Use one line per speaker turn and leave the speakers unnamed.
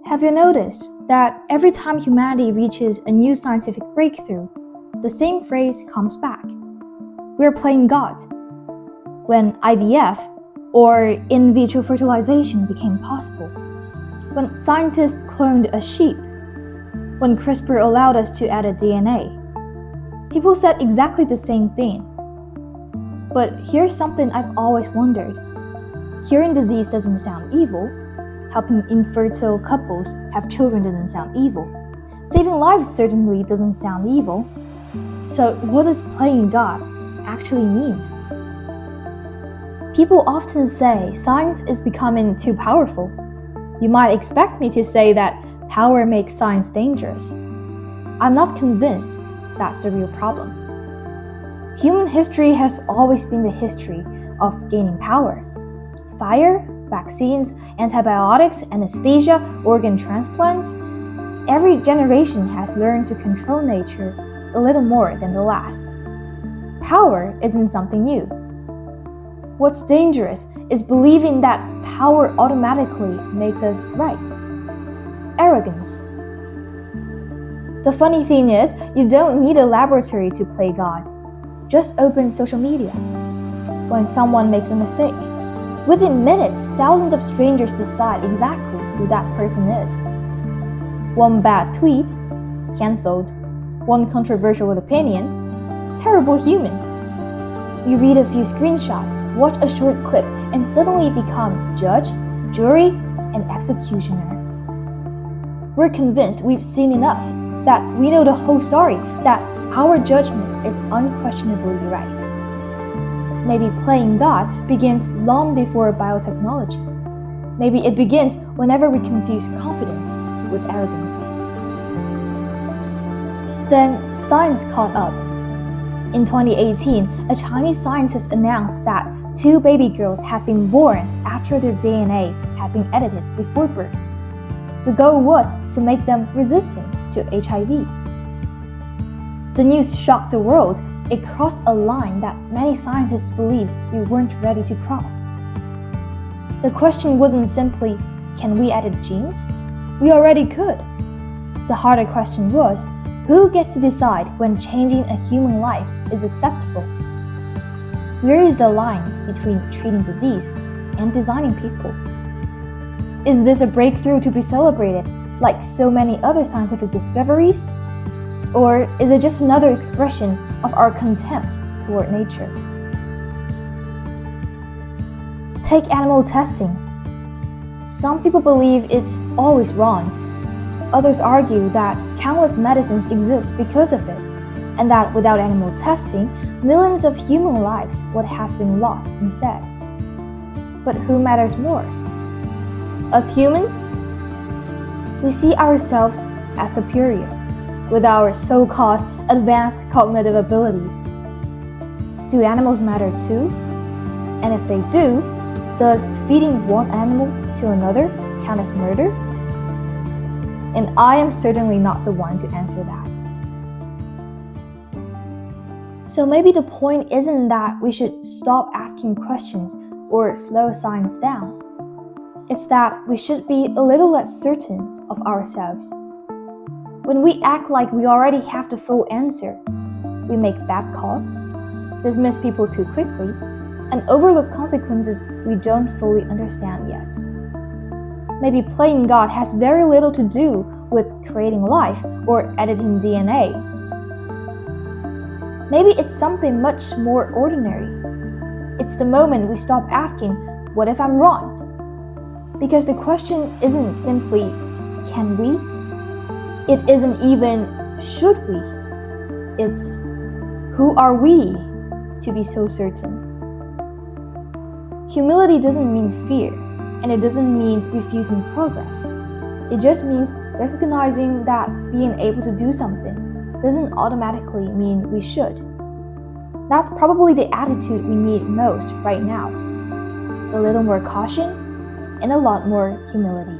Have you noticed that every time humanity reaches a new scientific breakthrough, the same phrase comes back? We're playing God. When IVF or in vitro fertilization became possible, when scientists cloned a sheep, when CRISPR allowed us to edit DNA, people said exactly the same thing. But here's something I've always wondered. Curing disease doesn't sound evil. Helping infertile couples have children doesn't sound evil. Saving lives certainly doesn't sound evil. So what does playing God actually mean? People often say science is becoming too powerful. You might expect me to say that power makes science dangerous. I'm not convinced that's the real problem. Human history has always been the history of gaining power. Fire, vaccines, antibiotics, anesthesia, organ transplants. Every generation has learned to control nature a little more than the last. Power isn't something new. What's dangerous is believing that power automatically makes us right. Arrogance. The funny thing is, you don't need a laboratory to play God. Just open social media. When someone makes a mistake, within minutes, thousands of strangers decide exactly who that person is. One bad tweet, cancelled. One controversial opinion, terrible human. You read a few screenshots, watch a short clip, and suddenly become judge, jury, and executioner. We're convinced we've seen enough, that we know the whole story, that our judgment is unquestionably right. Maybe playing God begins long before biotechnology. Maybe it begins whenever we confuse confidence with arrogance. Then science caught up. In 2018, a Chinese scientist announced that 2 baby girls had been born after their DNA had been edited before birth. The goal was to make them resistant to HIV. The news shocked the world. It crossed a line that many scientists believed we weren't ready to cross. The question wasn't simply, can we edit genes? We already could. The harder question was, who gets to decide when changing a human life is acceptable? Where is the line between treating disease and designing people? Is this a breakthrough to be celebrated, like so many other scientific discoveries? Or is it just another expression of our contempt toward nature? Take animal testing. Some people believe it's always wrong. Others argue that countless medicines exist because of it, and that without animal testing, millions of human lives would have been lost instead. But who matters more? Us humans? We see ourselves as superior, with our so-called advanced cognitive abilities. Do animals matter too? And if they do, does feeding one animal to another count as murder? And I am certainly not the one to answer that. So maybe the point isn't that we should stop asking questions or slow science down. It's that we should be a little less certain of ourselves. When we act like we already have the full answer, we make bad calls, dismiss people too quickly, and overlook consequences we don't fully understand yet. Maybe playing God has very little to do with creating life or editing DNA. Maybe it's something much more ordinary. It's the moment we stop asking, what if I'm wrong? Because the question isn't simply, can we? It isn't even, should we? It's, who are we to be so certain? Humility doesn't mean fear, and it doesn't mean refusing progress. It just means recognizing that being able to do something doesn't automatically mean we should. That's probably the attitude we need most right now. A little more caution and a lot more humility.